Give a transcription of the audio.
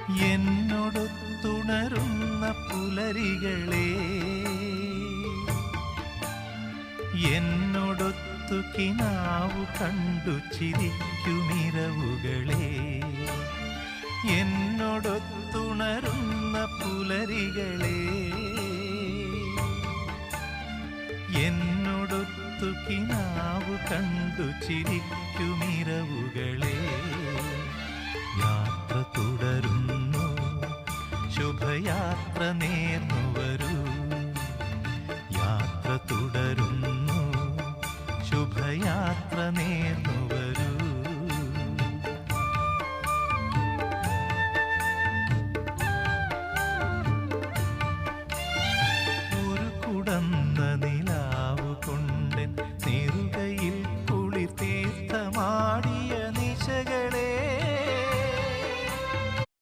എന്നോടൊത്തുണരുന്ന പുലരികളെ, എന്നോടൊത്തു കിനാവു കണ്ടു ചിരിക്കുമിരവുകളെ, എന്നോടൊത്തുണരുന്ന പുലരികളെ, എന്നോടൊത്തു കിനാവു കണ്ടു ചിരിക്കുമിരവുകളെ, യാത്ര തുടരുന്നു, ശുഭയാത്ര നേർന്നു വരൂ.